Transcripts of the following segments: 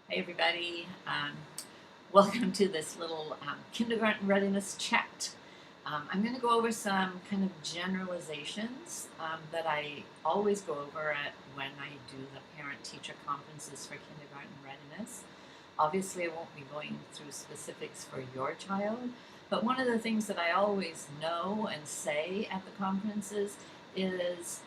Hey everybody, welcome to this little kindergarten readiness chat. I'm going to go over some kind of generalizations that I always go over when I do the parent-teacher conferences for kindergarten readiness. Obviously, I won't be going through specifics for your child, but one of the things that I always know and say at the conferences is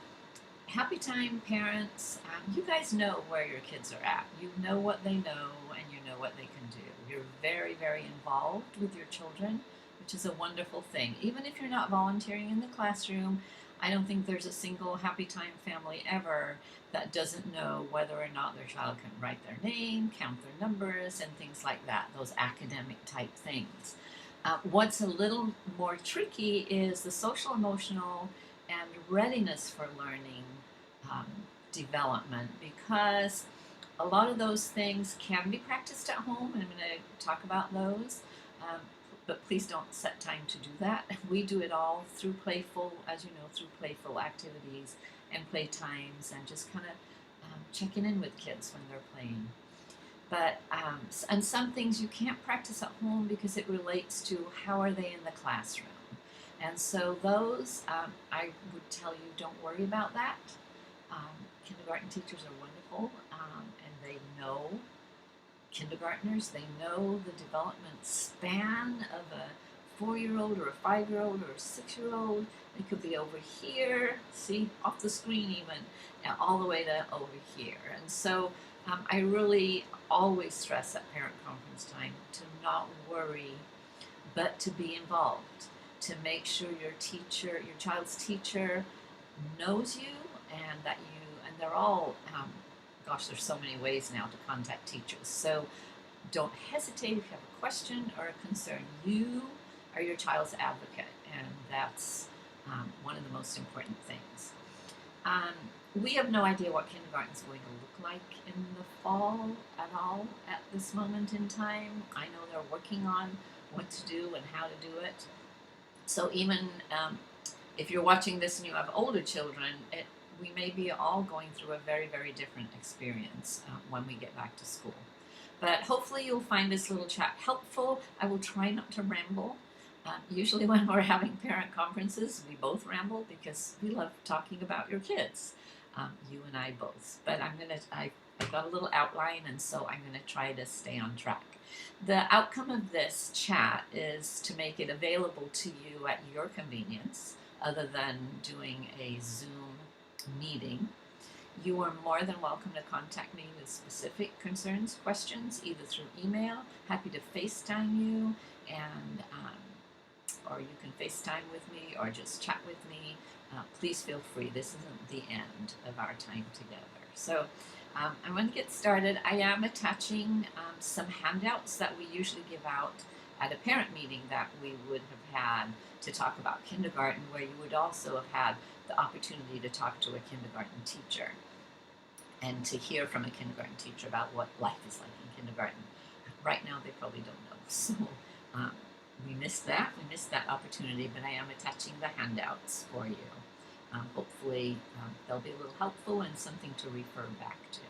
happy time parents, you guys know where your kids are at. You know what they know and you know what they can do. You're very, very involved with your children, which is a wonderful thing. Even if you're not volunteering in the classroom, I don't think there's a single happy time family ever that doesn't know whether or not their child can write their name, count their numbers, and things like that, those academic type things. What's a little more tricky is the social emotional and readiness for learning um, development, because a lot of those things can be practiced at home, and I'm going to talk about those. Um, but please don't set time to do that. We do it all through playful, as you know, through playful activities and play times, and just kind of checking in with kids when they're playing. But and some things you can't practice at home because it relates to how are they in the classroom. And so those, I would tell you, don't worry about that. Kindergarten teachers are wonderful, and they know kindergartners. They know the development span of a 4-year-old or a 5-year-old or a 6-year-old. It could be over here, see, off the screen even, and all the way to over here. And so I really always stress at parent conference time to not worry, but to be involved, to make sure your child's teacher knows you, and that and they're all, gosh, there's so many ways now to contact teachers. So don't hesitate if you have a question or a concern. You are your child's advocate, and that's one of the most important things. We have no idea what kindergarten is going to look like in the fall at all at this moment in time. I know they're working on what to do and how to do it. So even if you're watching this and you have older children, we may be all going through a very, very different experience when we get back to school. But hopefully you'll find this little chat helpful. I will try not to ramble. Usually when we're having parent conferences, we both ramble because we love talking about your kids, you and I both. But I've got a little outline, and so I'm going to try to stay on track. The outcome of this chat is to make it available to you at your convenience, other than doing a Zoom meeting. You are more than welcome to contact me with specific concerns, questions, either through email. Happy to FaceTime you, and or you can FaceTime with me or just chat with me. Please feel free. This isn't the end of our time together. So I'm going to get started. I am attaching some handouts that we usually give out at a parent meeting that we would have had to talk about kindergarten, where you would also have had the opportunity to talk to a kindergarten teacher and to hear from a kindergarten teacher about what life is like in kindergarten. Right now, they probably don't know. So we missed that. We missed that opportunity, but I am attaching the handouts for you. Hopefully, they'll be a little helpful and something to refer back to.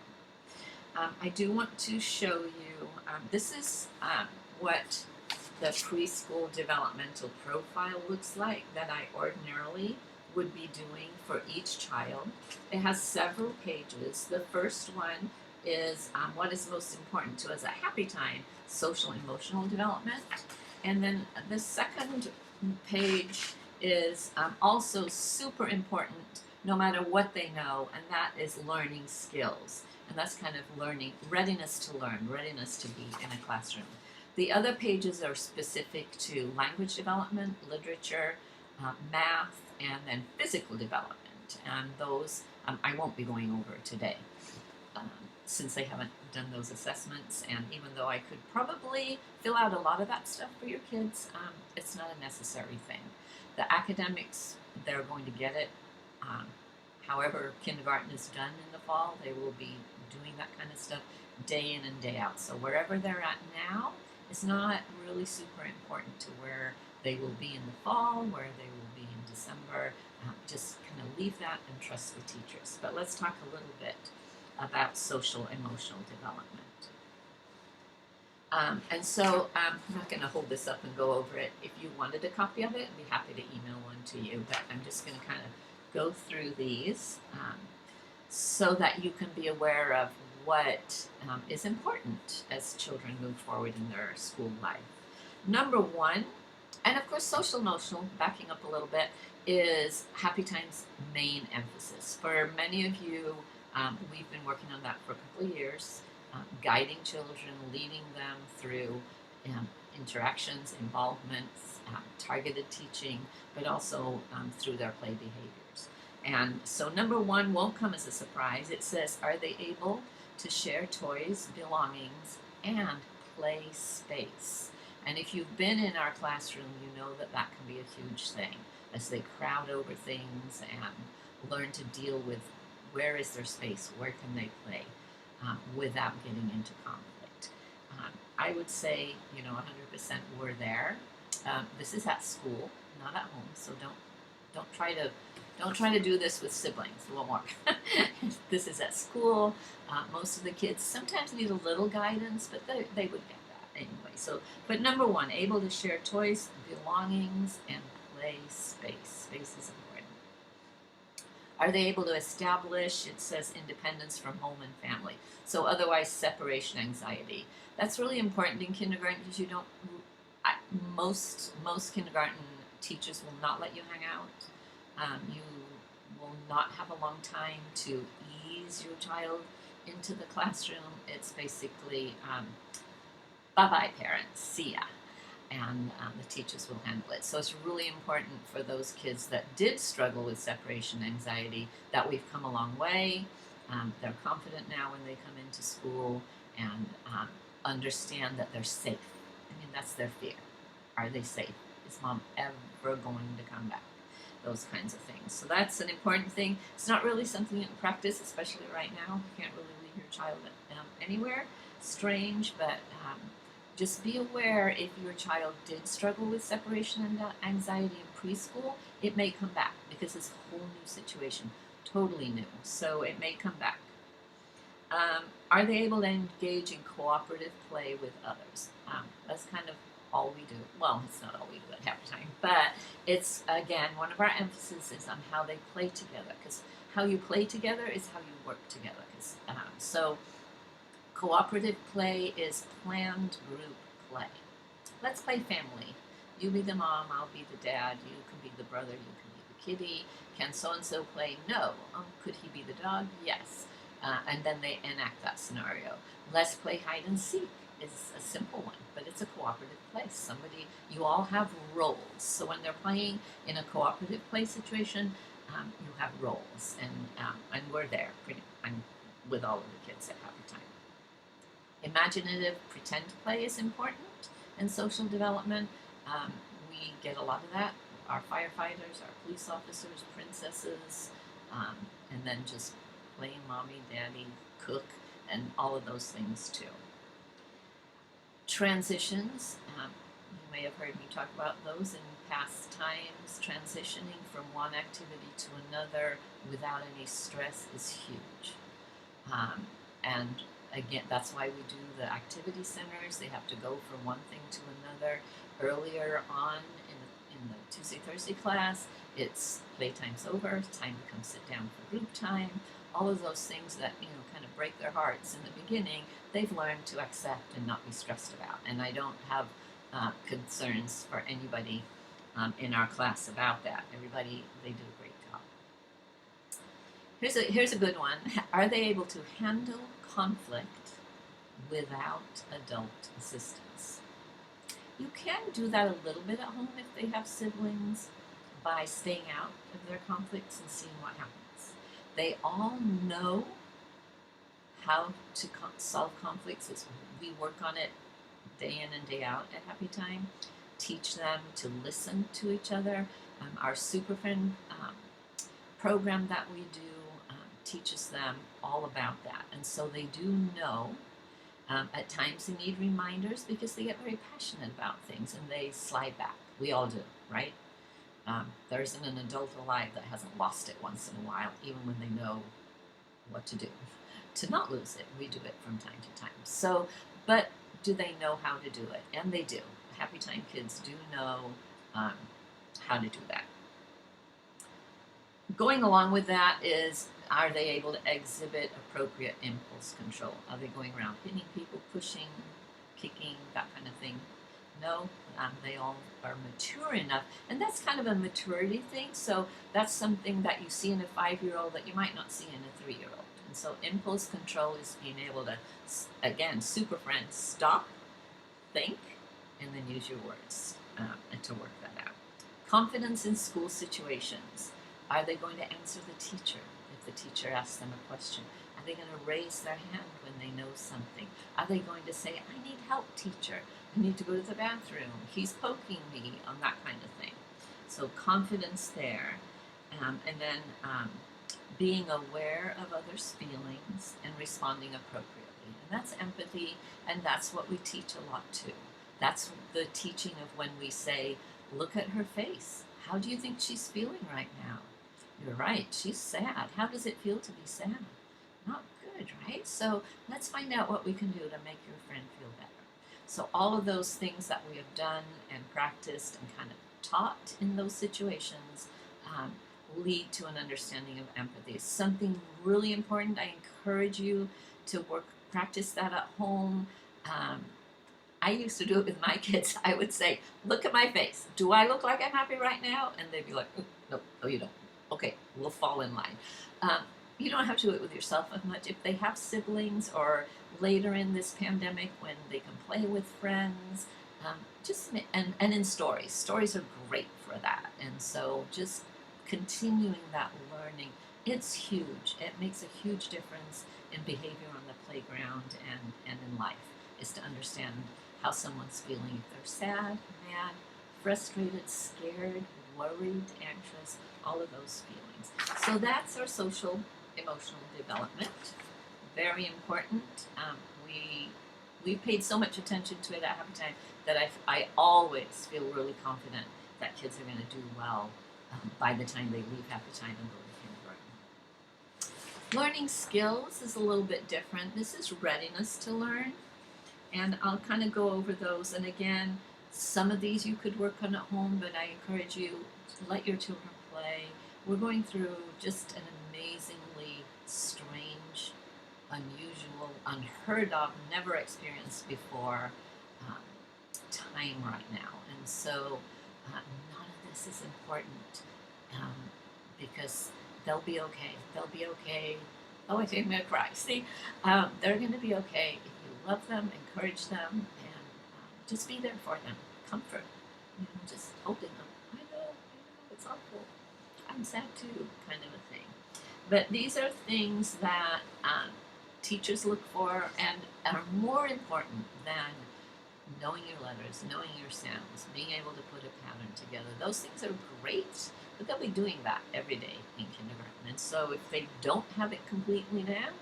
I do want to show you, this is what the preschool developmental profile looks like that I ordinarily would be doing for each child. It has several pages. The first one is what is most important to us at happy time, social emotional development. And then the second page is also super important no matter what they know, and that is learning skills. And that's kind of learning, readiness to learn, readiness to be in a classroom. The other pages are specific to language development, literature, math, and then physical development. And those I won't be going over today since they haven't done those assessments. And even though I could probably fill out a lot of that stuff for your kids, it's not a necessary thing. The academics, they're going to get it. However kindergarten is done in the fall, they will be doing that kind of stuff day in and day out. So wherever they're at now is not really super important to where they will be in the fall, where they will be in December. Just kind of leave that and trust the teachers. But let's talk a little bit about social emotional development. And so I'm not going to hold this up and go over it. If you wanted a copy of it, I'd be happy to email one to you, but I'm just going to kind of go through these so that you can be aware of what is important as children move forward in their school life. Number one, and of course social emotional, backing up a little bit, is Happy Time's main emphasis. For many of you, we've been working on that for a couple of years, guiding children, leading them through interactions, involvements, targeted teaching, but also through their play behaviors. And so number one won't come as a surprise. It says, are they able to share toys, belongings, and play space? And if you've been in our classroom, you know that that can be a huge thing as they crowd over things and learn to deal with where is their space, where can they play without getting into conflict. I would say, 100% we're there. This is at school, not at home, so don't try to do this with siblings. It won't work. This is at school. Most of the kids sometimes need a little guidance, but they would get that anyway. So, but number one, able to share toys, belongings, and play space. Space is important. Are they able to establish, it says, independence from home and family? So otherwise separation anxiety. That's really important in kindergarten because you don't, most kindergarten teachers will not let you hang out. You will not have a long time to ease your child into the classroom. It's basically, bye-bye parents, see ya. And the teachers will handle it. So it's really important for those kids that did struggle with separation anxiety that we've come a long way. They're confident now when they come into school and understand that they're safe. I mean, that's their fear. Are they safe? Is mom ever going to come back? Those kinds of things. So that's an important thing. It's not really something you can practice, especially right now. You can't really leave your child anywhere. Strange, but just be aware if your child did struggle with separation and anxiety in preschool, it may come back because it's a whole new situation, totally new. So it may come back. Are they able to engage in cooperative play with others? That's kind of all we do. Well, it's not all we do at half time, but it's, again, one of our emphasis is on how they play together, because how you play together is how you work together. So cooperative play is planned group play. Let's play family. You be the mom, I'll be the dad, you can be the brother, you can be the kitty. Can so-and-so play? No. Could he be the dog? Yes. And then they enact that scenario. Let's play hide and seek is a simple one, but it's a cooperative play. You all have roles. So when they're playing in a cooperative play situation, you have roles, and we're there with all of the kids at Happy Time. Imaginative pretend play is important in social development. We get a lot of that. Our firefighters, our police officers, princesses, and then just playing mommy, daddy, cook, and all of those things too. Transitions. You may have heard me talk about those in past times. Transitioning from one activity to another without any stress is huge. And again, that's why we do the activity centers. They have to go from one thing to another. Earlier on in the Tuesday, Thursday class, it's playtime's over, it's time to come sit down for group time. All of those things that, kind of break their hearts in the beginning, they've learned to accept and not be stressed about. And I don't have concerns for anybody in our class about that. Everybody, they do a great job. Here's a good one. Are they able to handle conflict without adult assistance? You can do that a little bit at home if they have siblings by staying out of their conflicts and seeing what happens. They all know how to solve conflicts. We work on it day in and day out at Happy Time. Teach them to listen to each other. Our Super Friend program that we do teaches them all about that. And so they do know. At times they need reminders because they get very passionate about things and they slide back. We all do, right? There isn't an adult alive that hasn't lost it once in a while, even when they know what to do to not lose it. We do it from time to time. So, but do they know how to do it? And they do. Happy Time kids do know um, how to do that. Going along with that is, are they able to exhibit appropriate impulse control? Are they going around hitting people, pushing, kicking, that kind of thing? No, they all are mature enough. And that's kind of a maturity thing. So that's something that you see in a 5-year-old that you might not see in a 3-year-old. And so impulse control is being able to, again, super friends, stop, think, and then use your words to work that out. Confidence in school situations. Are they going to answer the teacher if the teacher asks them a question? Are they going to raise their hand when they know something? Are they going to say, I need help, teacher. I need to go to the bathroom. He's poking me, on that kind of thing. So confidence there. And then being aware of others' feelings and responding appropriately. And that's empathy, and that's what we teach a lot too. That's the teaching of when we say, look at her face. How do you think she's feeling right now? You're right, she's sad. How does it feel to be sad? Not good, right? So let's find out what we can do to make your friend feel better. So all of those things that we have done and practiced and kind of taught in those situations lead to an understanding of empathy. It's something really important. I encourage you to practice that at home. I used to do it with my kids. I would say, look at my face. Do I look like I'm happy right now? And they'd be like, no, you don't. Okay, we'll fall in line. You don't have to do it with yourself as much. If they have siblings, or later in this pandemic when they can play with friends, and in stories. Stories are great for that. And so just continuing that learning, it's huge. It makes a huge difference in behavior on the playground and in life, is to understand how someone's feeling. If they're sad, mad, frustrated, scared, worried, anxious, all of those feelings. So that's our social emotional development. Very important. We paid so much attention to it at Happy Time that I always feel really confident that kids are going to do well by the time they leave Happy Time and go to kindergarten. Learning skills is a little bit different. This is readiness to learn, and I'll kind of go over those. And again, some of these you could work on at home, but I encourage you to let your children play. We're going through just an amazingly strange, unusual, unheard of, never experienced before time right now. And so none of this is important because they'll be okay. They'll be okay. Oh, I think I'm going to cry. See, they're going to be okay if you love them, encourage them, and just be there for them. Comfort, just holding them. I know, it's awful. I'm sad too, kind of a thing. But these are things that teachers look for and are more important than knowing your letters, knowing your sounds, being able to put a pattern together. Those things are great, but they'll be doing that every day in kindergarten. And so if they don't have it completely down,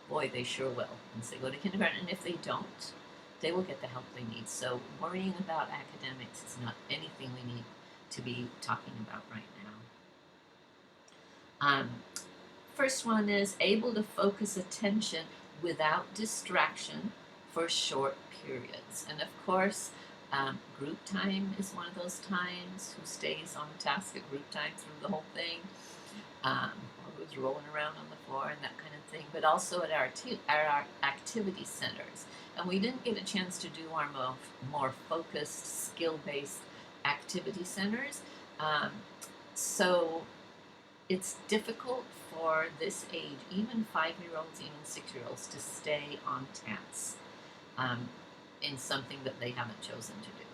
boy, they sure will once they go to kindergarten. And if they don't, they will get the help they need. So worrying about academics is not anything we need to be talking about right now. First one is able to focus attention without distraction for short periods. And of course, group time is one of those times. Who stays on task at group time through the whole thing, or who's rolling around on the floor and that kind of thing. But also at our activity centers. And we didn't get a chance to do our more focused, skill-based activity centers. So it's difficult for this age, even 5-year-olds, even 6-year-olds, to stay on task in something that they haven't chosen to do.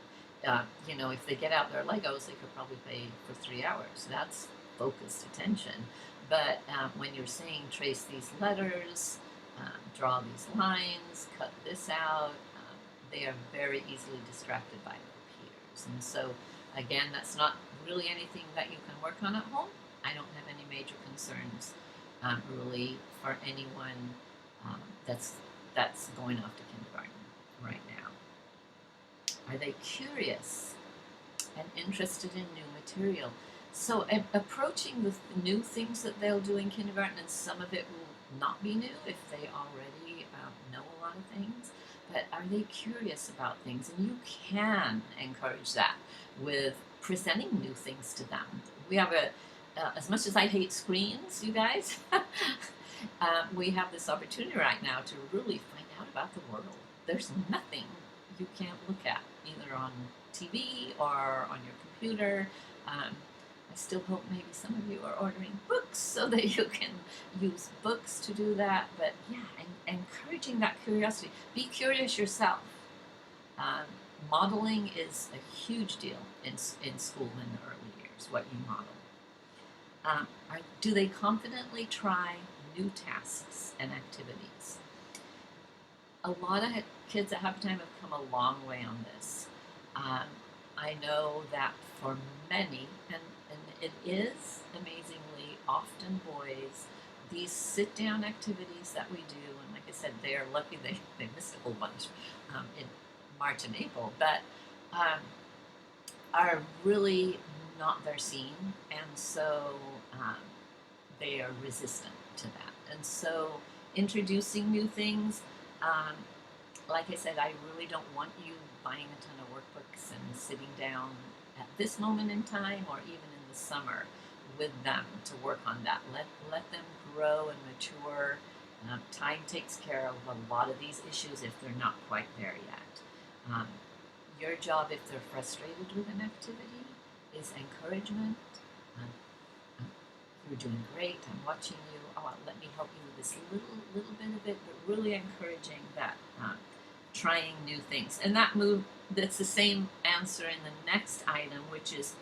If they get out their Legos, they could probably play for 3 hours. That's focused attention. But when you're saying trace these letters, draw these lines, cut this out, they are very easily distracted by their peers. And so, again, that's not really anything that you can work on at home. I don't have any major concerns really for anyone that's going off to kindergarten right now. Are they curious and interested in new material? So approaching the new things that they'll do in kindergarten, and some of it will not be new if they already know a lot of things, but are they curious about things? And you can encourage that with presenting new things to them. We have as much as I hate screens, you guys, we have this opportunity right now to really find out about the world. There's nothing you can't look at, either on TV or on your computer. I still hope maybe some of you are ordering books so that you can use books to do that. But yeah, encouraging that curiosity. Be curious yourself. Um, Modeling is a huge deal in school in the early years, what you model. Do they confidently try new tasks and activities? A lot of kids at Happy Time have come a long way on this. I know that for many, and it is amazingly often boys, these sit-down activities that we do, and like I said, they are lucky they missed a whole bunch in March and April, but are really not their scene, and so they are resistant to that. And so introducing new things, like I said, I really don't want you buying a ton of workbooks and sitting down at this moment in time or even in the summer with them to work on that. Let them grow and mature. Time takes care of a lot of these issues if they're not quite there yet. Your job, if they're frustrated with an activity, is encouragement. You're doing great. I'm watching you. Oh, let me help you with this little bit of it, but really encouraging that trying new things. And that's the same answer in the next item, which is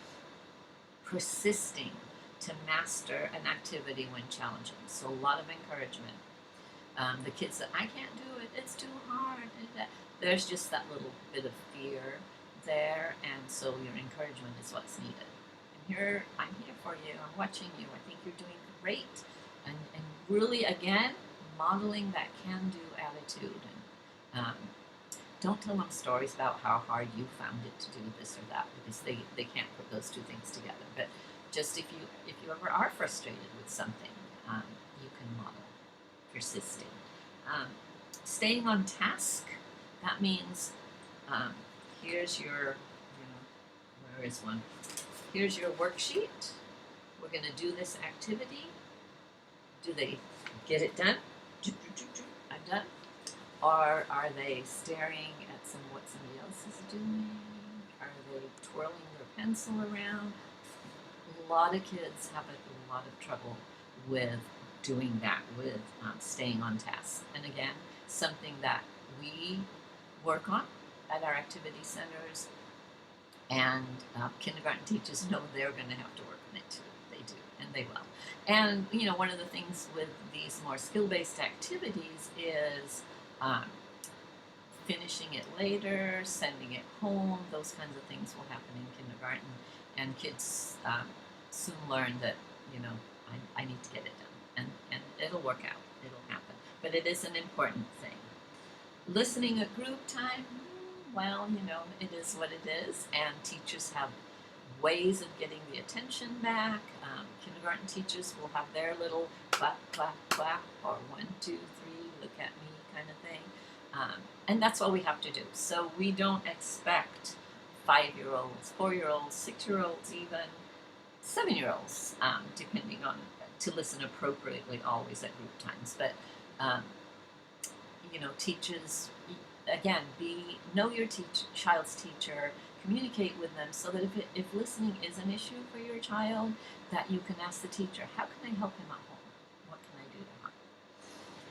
persisting to master an activity when challenging. So a lot of encouragement. The kids that I can't do it, it's too hard. There's just that little bit of fear there, and so your encouragement is what's needed. I'm here for you. I'm watching you. I think you're doing great, and really again modeling that can-do attitude. And don't tell them stories about how hard you found it to do this or that, because they can't put those two things together. But just if you ever are frustrated with something, you can model persisting. Staying on task. That means here's your, where is one? Here's your worksheet. We're going to do this activity. Do they get it done? I'm done. Or are they staring at what somebody else is doing? Are they twirling their pencil around? A lot of kids have a lot of trouble with doing that, with staying on task. And again, something that we work on at our activity centers, and kindergarten teachers know they're going to have to work on it too. They do, and they will. And one of the things with these more skill-based activities is finishing it later, sending it home. Those kinds of things will happen in kindergarten, and kids soon learn that I need to get it done, and it'll work out. It'll happen. But it is an important thing. Listening at group time, well, it is what it is, and teachers have ways of getting the attention back. Kindergarten teachers will have their little clap, clap, clap, or 1, 2, 3, look at me kind of thing. And that's all we have to do. So we don't expect 5-year-olds, 4-year-olds, 6-year-olds, even 7-year-olds, depending on, to listen appropriately always at group times. But teachers, again, know your child's teacher, communicate with them so that if listening is an issue for your child, that you can ask the teacher, how can I help him at home? What can I do to help?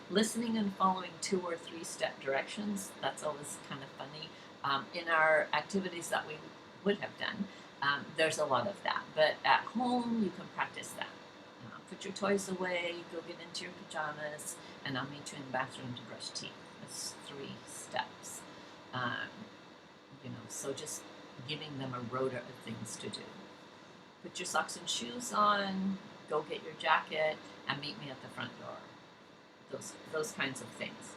Listening and following 2 or 3 step directions, that's always kind of funny. In our activities that we would have done, there's a lot of that. But at home, you can practice that. Put your toys away, go get into your pajamas, and I'll meet you in the bathroom to brush teeth. That's 3 steps. So just giving them a rota of things to do. Put your socks and shoes on, go get your jacket, and meet me at the front door. Those kinds of things.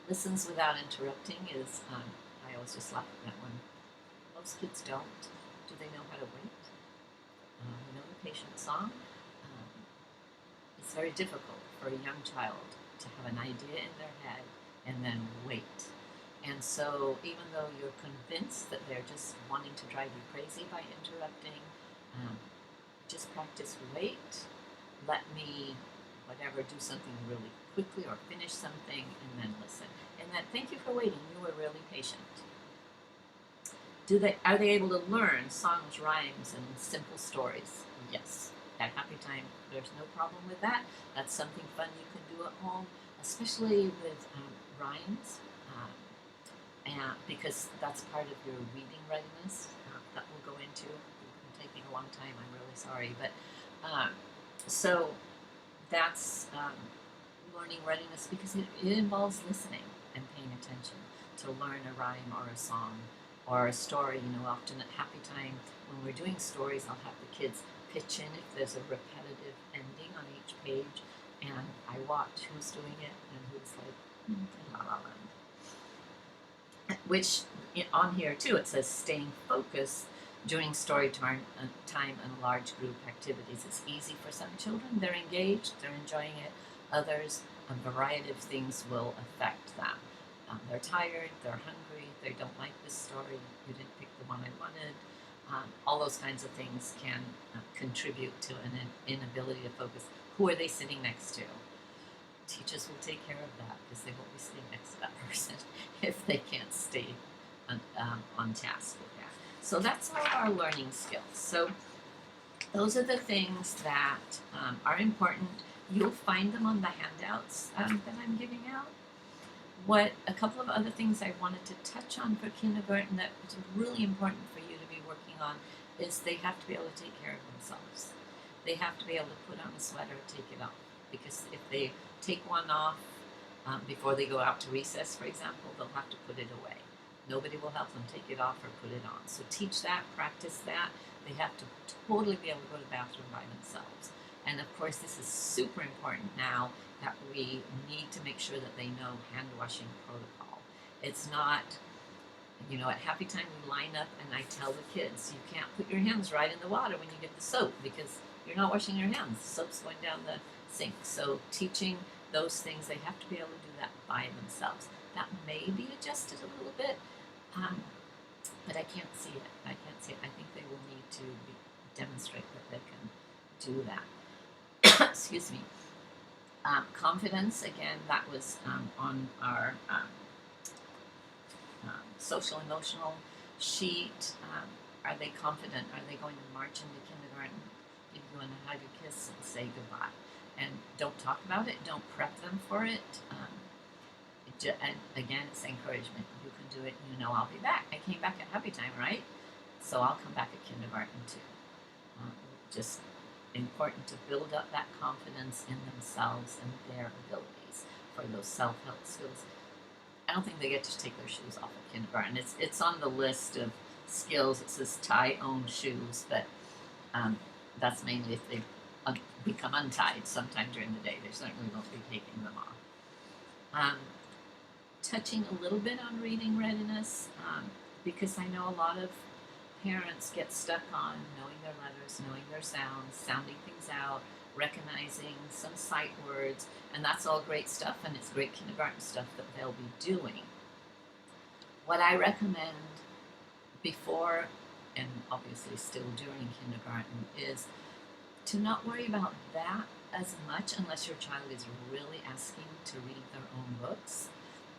Listens without interrupting is, I always just laugh at that one. Most kids don't. Do they know how to wait? The patient song. It's very difficult for a young child to have an idea in their head and then wait And so even though you're convinced that they're just wanting to drive you crazy by interrupting, um, just practice wait, let me, whatever, do something really quickly or finish something and then listen. And then thank you for waiting, you were really patient. Are they able to learn songs, rhymes, and simple stories? Yes. At Happy Time, there's no problem with that. That's something fun you can do at home, especially with rhymes, because that's part of your reading readiness that we'll go into. It's been taking a long time, I'm really sorry. But so that's learning readiness because it involves listening and paying attention to learn a rhyme or a song or a story. You know, often at Happy Time, when we're doing stories, I'll have the kids pitch in if there's a repetitive ending on each page, and I watch who's doing it and who's like, la la land. Which on here too, it says staying focused during story time and large group activities. It's easy for some children, they're engaged, they're enjoying it. Others, a variety of things will affect them. They're tired, they're hungry, they don't like this story, you didn't pick the one I wanted. All those kinds of things can contribute to an inability to focus. Who are they sitting next to? Teachers will take care of that because they won't be sitting next to that person if they can't stay on task with that. So that's all our learning skills. So those are the things that are important. You'll find them on the handouts that I'm giving out. A couple of other things I wanted to touch on for kindergarten that is really important for you to be working on is they have to be able to take care of themselves. They have to be able to put on a sweater, take it off. Because if they take one off before they go out to recess, for example, they'll have to put it away. Nobody will help them take it off or put it on. So teach that, practice that. They have to totally be able to go to the bathroom by themselves. And of course, this is super important now that we need to make sure that they know hand washing protocol. It's not, you know, at Happy Time we line up and I tell the kids, you can't put your hands right in the water when you get the soap because you're not washing your hands. The soap's going down the sink. So teaching those things, they have to be able to do that by themselves. That may be adjusted a little bit, but I can't see it. I can't see it. I think they will need to demonstrate that they can do that. Excuse me. Confidence, again, that was on our social emotional sheet. Are they confident? Are they going to march into kindergarten, give you a hug, a kiss, and say goodbye? And don't talk about it. Don't prep them for it. And again, it's encouragement. You can do it. You know I'll be back. I came back at Happy Time, right? So I'll come back at kindergarten too. Just important to build up that confidence in themselves and their abilities for those self-help skills. I don't think they get to take their shoes off at kindergarten. It's on the list of skills. It says tie own shoes, but that's mainly if they become untied sometime during the day. They certainly won't be taking them off. Touching a little bit on reading readiness, because I know a lot of parents get stuck on knowing their letters, knowing their sounds, sounding things out, recognizing some sight words, and that's all great stuff, and it's great kindergarten stuff that they'll be doing. What I recommend before, and obviously still during kindergarten, is to not worry about that as much unless your child is really asking to read their own books.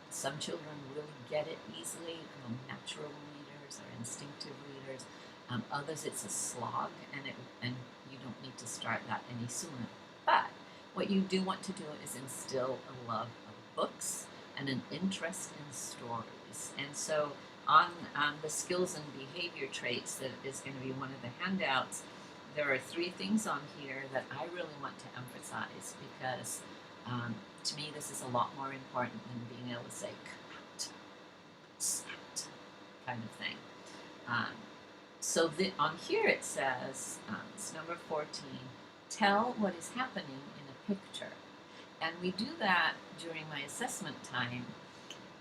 Some children really get it easily, natural readers or instinctive readers. Others, it's a slog, and you don't need to start that any sooner. But what you do want to do is instill a love of books and an interest in stories. And so on the skills and behavior traits that is going to be one of the handouts, there are 3 things on here that I really want to emphasize because to me this is a lot more important than being able to say out, sat, kind of thing. So on here it says, it's number 14, tell what is happening in a picture. And we do that during my assessment time,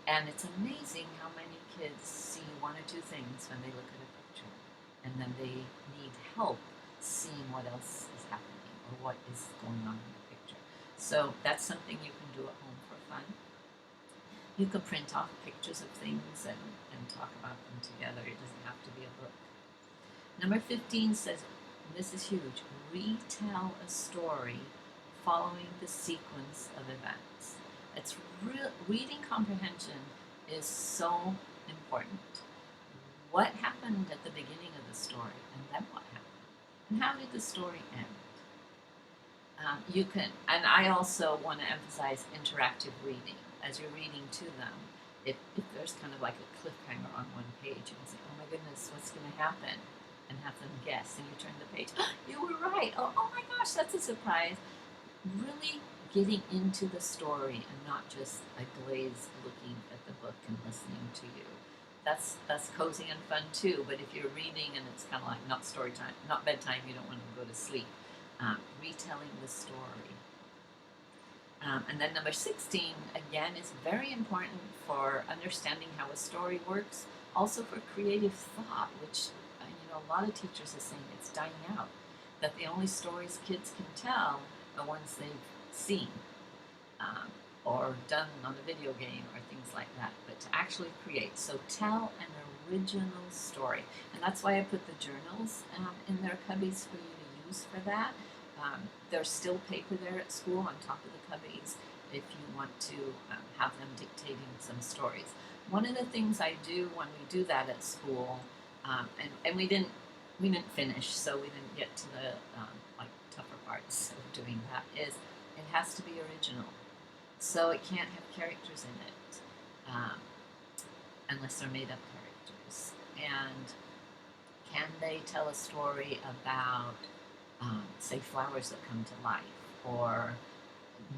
and it's amazing how many kids see 1 or 2 things when they look at a picture, and then they need help seeing what else is happening or what is going on in the picture. So that's something you can do at home for fun. You can print off pictures of things and talk about them together. It doesn't have to be a book. Number 15 says, and this is huge, retell a story following the sequence of events. It's reading comprehension is so important. What happened at the beginning of the story, and then what happened? And how did the story end? You can, and I also want to emphasize interactive reading. As you're reading to them, if there's kind of like a cliffhanger on one page, you can say, oh my goodness, what's going to happen? And have them guess, and you turn the page, oh, you were right, oh my gosh, that's a surprise. Really getting into the story and not just a glaze looking at the book and listening to you. That's cozy and fun too, but if you're reading and it's kind of like not story time, not bedtime, you don't want to go to sleep. Retelling the story. And then number 16, again, is very important for understanding how a story works, also for creative thought, which a lot of teachers are saying it's dying out, that the only stories kids can tell are ones they've seen or done on a video game or things like that, but to actually create. So tell an original story. And that's why I put the journals in their cubbies for you to use for that. There's still paper there at school on top of the cubbies if you want to have them dictating some stories. One of the things I do when we do that at school, and we didn't finish, so we didn't get to the like tougher parts of doing that, is it has to be original. So it can't have characters in it unless they're made up characters. And can they tell a story about, say, flowers that come to life, or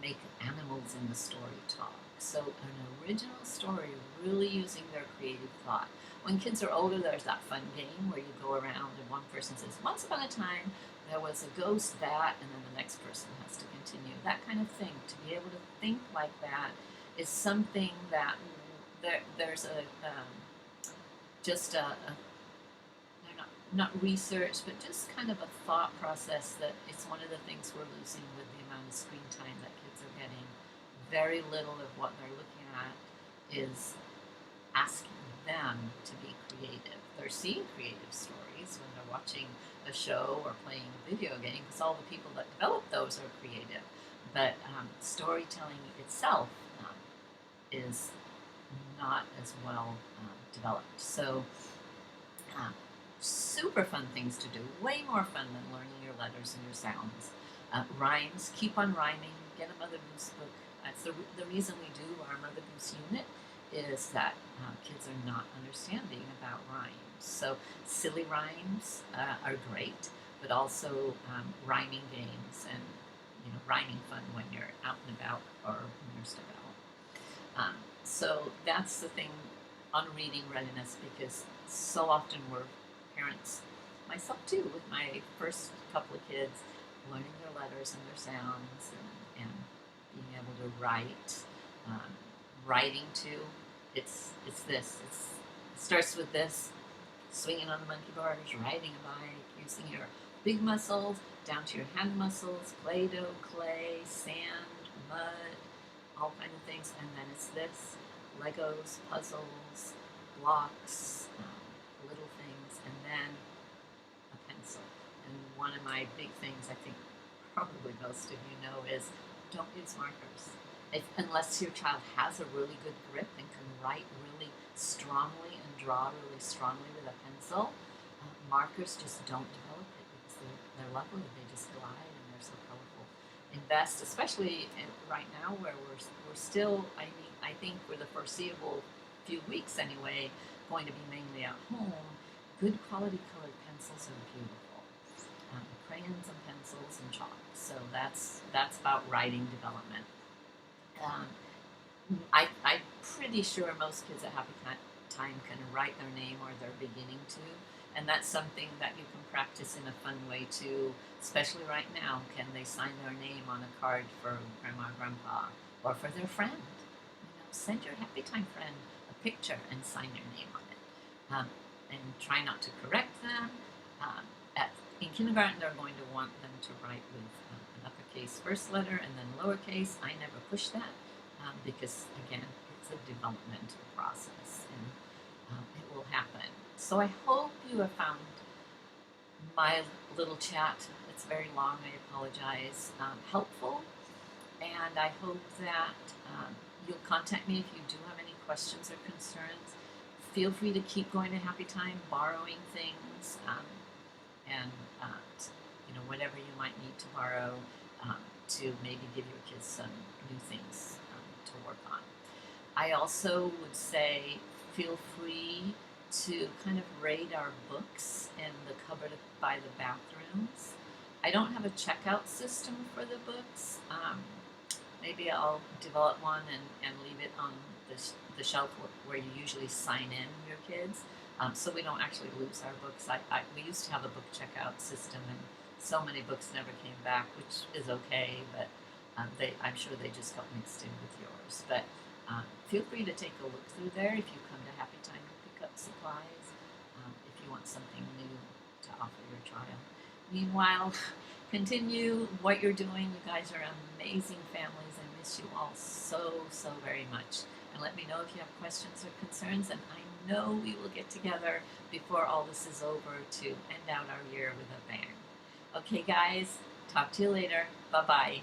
make animals in the story talk? So an original story, really using their creative thought. When kids are older, there's that fun game where you go around and one person says, once upon a time, there was a ghost that, and then the next person has to continue. That kind of thing. To be able to think like that is something that there's just a not research, but just kind of a thought process that it's one of the things we're losing with the amount of screen time that kids are getting. Very little of what they're looking at is asking them to be creative. They're seeing creative stories when they're watching a show or playing a video game, because all the people that develop those are creative. But storytelling itself is not as well developed. So super fun things to do, way more fun than learning your letters and your sounds. Rhymes, keep on rhyming, get a Mother Goose book. That's the reason we do our Mother Goose unit, is that kids are not understanding about rhymes. So silly rhymes are great, but also rhyming games and rhyming fun when you're out and about or when you're still at home. So that's the thing on reading readiness, because so often we're parents, myself too, with my first couple of kids, learning their letters and their sounds and being able to write. Writing too, it's this. It starts with this, swinging on the monkey bars, riding a bike, using your big muscles down to your hand muscles, Play-Doh, clay, sand, mud, all kind of things. And then it's this, Legos, puzzles, blocks, little things, and then a pencil. And one of my big things, I think probably most of you know, is don't use markers. Unless your child has a really good grip and can write really strongly and draw really strongly with a pencil, markers just don't develop it, because they're lovely. They just glide and they're so colorful. Invest, especially right now where we're still, I think for the foreseeable few weeks anyway, going to be mainly at home. Good quality colored pencils are beautiful. Crayons and pencils and chalk. So that's about writing development. I'm pretty sure most kids at Happy Time can write their name or they're beginning to, and that's something that you can practice in a fun way too, especially right now. Can they sign their name on a card for Grandma or Grandpa, or for their friend? Send your Happy Time friend a picture and sign your name on it. And try not to correct them. In kindergarten, they're going to want them to write with an uppercase first letter and then lowercase. I never push that because, again, it's a developmental process, and it will happen. So I hope you have found my little chat, it's very long, I apologize, helpful, and I hope that you'll contact me if you do have any questions or concerns. Feel free to keep going to Happy Time, borrowing things, and whatever you might need to borrow to maybe give your kids some new things to work on. I also would say feel free to kind of rate our books in the cupboard by the bathrooms. I don't have a checkout system for the books. Maybe I'll develop one and leave it on the shelf where you usually sign in your kids, so we don't actually lose our books. We used to have a book checkout system, and so many books never came back, which is okay, but I'm sure they just got mixed in with yours. But feel free to take a look through there if you come to Happy Time to pick up supplies, if you want something new to offer your child. Meanwhile, continue what you're doing. You guys are amazing families. I miss you all so, so very much. And let me know if you have questions or concerns, and I know we will get together before all this is over to end out our year with a bang. Okay, guys, talk to you later. Bye-bye.